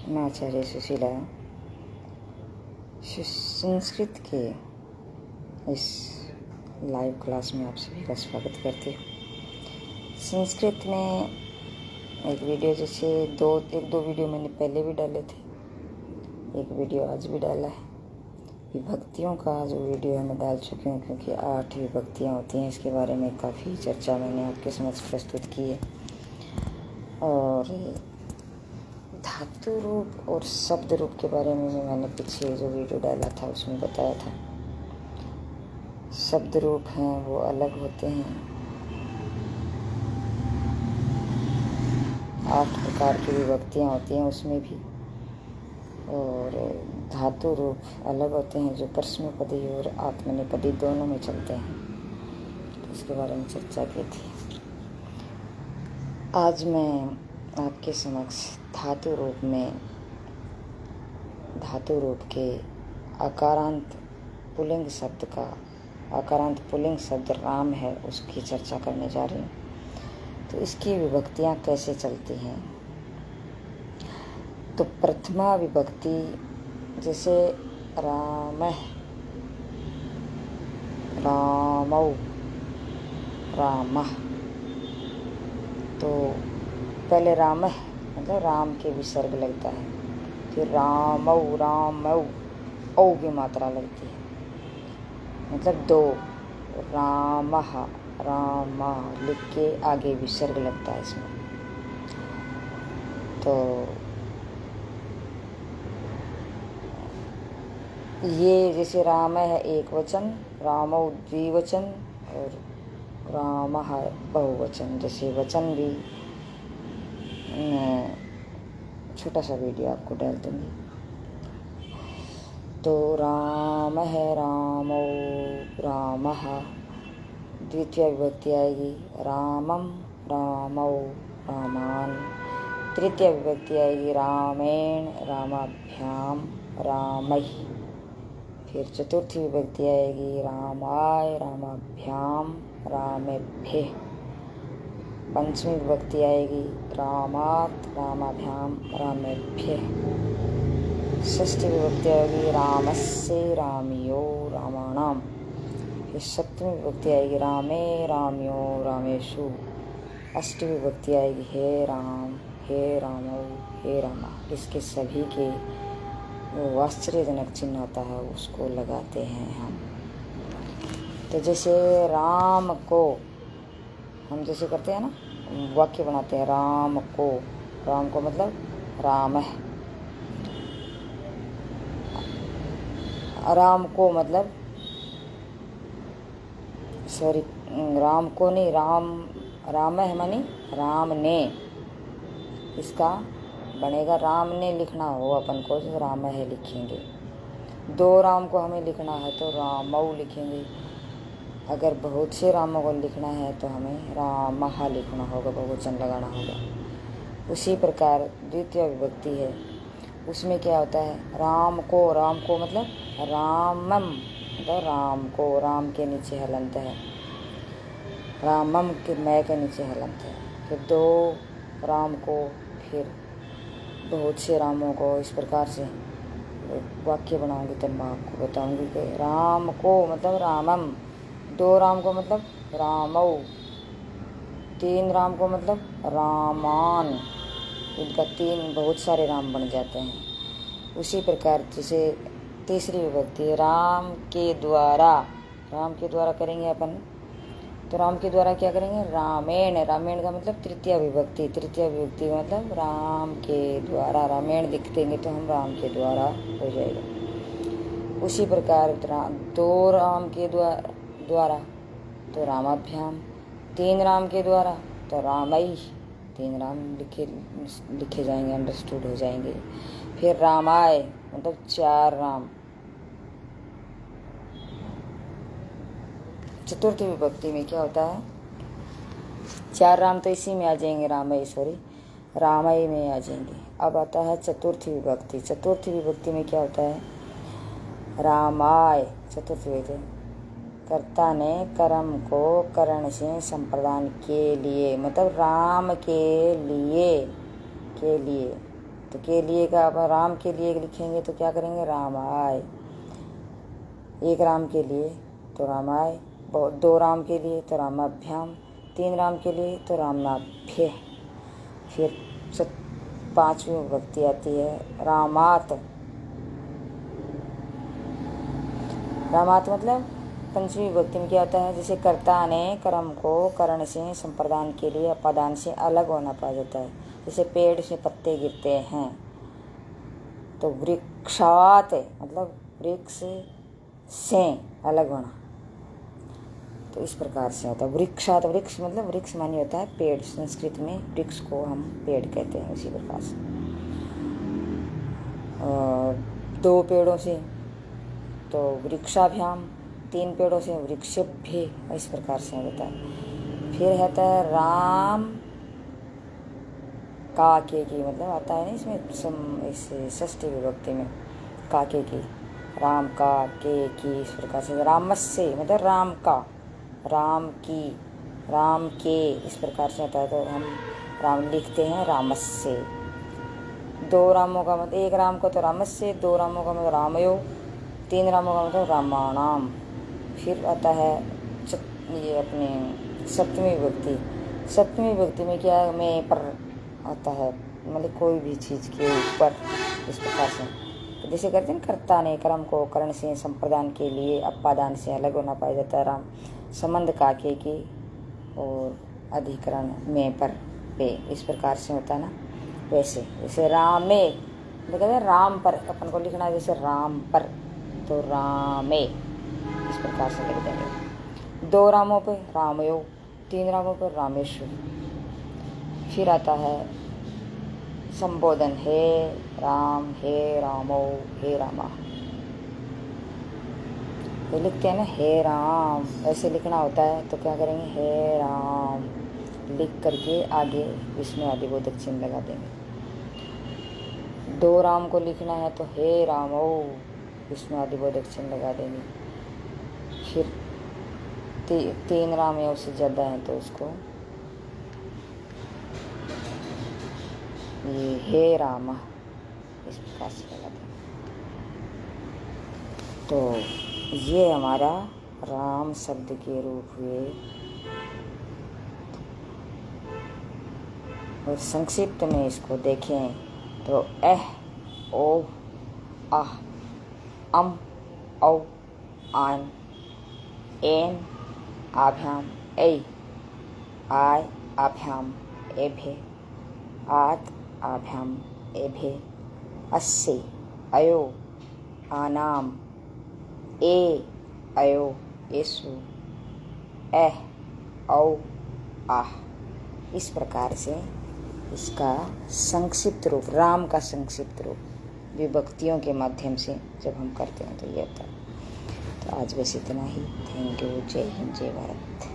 मैं आचार्य सुशीला संस्कृत के इस लाइव क्लास में आप सभी का स्वागत करती हूँ। संस्कृत में एक वीडियो जैसे एक दो वीडियो मैंने पहले भी डाले थे, एक वीडियो आज भी डाला है। विभक्तियों का जो वीडियो है मैं डाल चुकी हूँ, क्योंकि 8 विभक्तियाँ होती हैं, इसके बारे में काफ़ी चर्चा मैंने आपके समक्ष प्रस्तुत की है। और धातु रूप और शब्द रूप के बारे में मैंने पीछे जो वीडियो डाला था उसमें बताया था। शब्द रूप हैं वो अलग होते हैं, 8 प्रकार की विभक्तियाँ होती हैं उसमें भी, और धातु रूप अलग होते हैं जो परस्मैपदी और आत्मनेपदी दोनों में चलते हैं। तो इसके बारे में चर्चा की थी। आज मैं आपके समक्ष धातु रूप के आकारांत पुल्लिंग शब्द राम है, उसकी चर्चा करने जा रही हूँ। तो इसकी विभक्तियाँ कैसे चलती हैं। तो प्रथमा विभक्ति जैसे रामः, रामौ, रामः, तो पहले रामः मतलब राम के विसर्ग लगता है, फिर रामौ, रामौ, औ की मात्रा लगती है, मतलब 2 रामः, रामा लिख के आगे विसर्ग लगता है इसमें। तो ये जैसे राम है एक वचन, रामौ द्विवचन और रामः बहुवचन, जैसे वचन भी छोटा सा वीडियो आपको डाल दूँगी। तो राम है, रामौ, रामः, द्वितीय विभक्ति आएगी रामम, रामौ, रामान, तृतीय विभक्ति आएगी रामेण, रामाभ्याम, रामैः, फिर चतुर्थी विभक्ति आएगी रामाय, रामाभ्याम, रामेभ्यः, पंचमी विभक्ति आएगी रामात्, रामाभ्याम, रामेभ्यः, षष्ठी विभक्ति आएगी रामस्य, रामियो, रामाणाम, फिर सप्तमी विभक्ति आएगी रामे, राम्यो, रामेषु, अष्टमी विभक्ति आएगी हे राम, हे रामो, हे रामा। इसके सभी के वो आश्चर्यजनक चिन्ह होता है, उसको लगाते हैं हम। तो जैसे राम को हम जैसे करते हैं ना, वाक्य बनाते हैं राम को मतलब राम है, राम को मतलब राम को नहीं, राम है मानी राम ने, इसका बनेगा राम ने लिखना हो अपन को तो राम है लिखेंगे। 2 राम को हमें लिखना है तो रामौ लिखेंगे। अगर बहुत से रामों को लिखना है तो हमें रामः लिखना होगा, बहुवचन लगाना होगा। उसी प्रकार द्वितीय विभक्ति है, उसमें क्या होता है राम को मतलब रामम, मतलब राम को, राम के नीचे हलंत है, रामम के मैं के नीचे हलंत है, फिर 2 राम को, फिर बहुत से रामों को। इस प्रकार से वाक्य बनाऊंगी तब मैं आपको बताऊंगी कि राम को मतलब रामम, 2 राम को मतलब रामौ, 3 राम को मतलब रामान, इनका 3 बहुत सारे राम बन जाते हैं। उसी प्रकार जैसे तीसरी विभक्ति राम के द्वारा करेंगे अपन, तो राम के द्वारा क्या करेंगे रामेण का मतलब तृतीय विभक्ति का मतलब राम के द्वारा, रामेण लिख देंगे तो हम राम के द्वारा हो जाएगा। उसी प्रकार 2 राम के द्वारा तो रामाभ्याम, 3 राम के द्वारा तो रामैः, 3 राम लिखे जाएंगे, अंडरस्टूड हो जाएंगे। फिर रामाय मतलब 4 राम। चतुर्थी विभक्ति में क्या होता है, 4 राम तो इसी में आ जाएंगे, रामय में आ जाएंगे। अब आता है चतुर्थी विभक्ति में क्या होता है रामाय, चतुर्थी विभक्ति कर्ता ने कर्म को करण से संप्रदान के लिए, मतलब राम के लिए तो के लिए का अब राम के लिए लिखेंगे तो क्या करेंगे, रामाय। एक राम के लिए तो रामाय, दो राम के लिए तो रामाभ्याम, तीन राम के लिए तो रामाभ्य। फिर पांचवी विभक्ति आती है रामात। रामात मतलब पंचमी विभक्ति में क्या होता है, जैसे कर्ता ने कर्म को करण से संप्रदान के लिए अपादान से अलग होना पाया जाता है। जैसे पेड़ से पत्ते गिरते हैं तो वृक्षात मतलब वृक्ष से अलग होना, तो इस प्रकार से होता है वृक्षात। वृक्ष मतलब वृक्ष मानी होता है पेड़, संस्कृत में वृक्ष को हम पेड़ कहते हैं। उसी प्रकार से और दो पेड़ों से तो वृक्षाभ्याम, तीन पेड़ों से वृक्षभ्य, इस प्रकार से होता है। फिर होता है राम काके की, मतलब आता है ना इसमें इस षष्ठी विभक्ति में काके की, राम का के की, इस प्रकार से। रामस्य मतलब राम का, राम की, राम के, इस प्रकार से होता है। तो हम राम लिखते हैं रामस्य। दो रामों का मतलब, एक राम को तो रामस्य, दो रामों का मतलब रामयो, तीन रामों का मतलब रामाणाम। फिर आता है ये अपने सप्तमी विभक्ति। सप्तमी विभक्ति में क्या है, में पर आता है, मतलब कोई भी चीज़ के ऊपर, इस प्रकार से। जैसे कहते हैं कर्ता ने कर्म को करण से संप्रदान के लिए अपादान से अलग होना पाया जाता है। राम संबंध काके की और अधिकरण में पर पे, इस प्रकार से होता है ना। वैसे जैसे रामे तो कहते हैं राम पर, अपन को लिखना है जैसे राम पर, तो रामे, इस प्रकार से लिख देंगे। दो रामों पे रामयो, तीन रामों पर रामेश्वर। फिर आता है संबोधन, हे राम, हे रामो, हे रामा। तो लिखते हैं ना हे राम, ऐसे लिखना होता है तो क्या करेंगे, हे राम लिख करके आगे विष्णु आदिबोधक चिन्ह लगा देंगे। दो राम को लिखना है तो हे रामो विष्णु आदिबोधक चिन्ह लगा देंगे। फिर तीन राम या उससे ज़्यादा है तो उसको ये हे राम, इस प्रकार से लगा देंगे। तो ये हमारा राम शब्द के रूप हुए। और संक्षिप्त में इसको देखें तो एह, ओ, आह, अम, औ, आन, एन, आभ्याम, ऐ, आय, आभ्याम, एभे, आत, आभ्याम, एभे, अस्से, अयो, आनाम, ए, अयो, एसु, एह, औ, आह। इस प्रकार से इसका संक्षिप्त रूप, राम का संक्षिप्त रूप विभक्तियों के माध्यम से जब हम करते हैं तो ये होता है। तो आज बस इतना ही। Thank you. जय हिंद, जय भारत।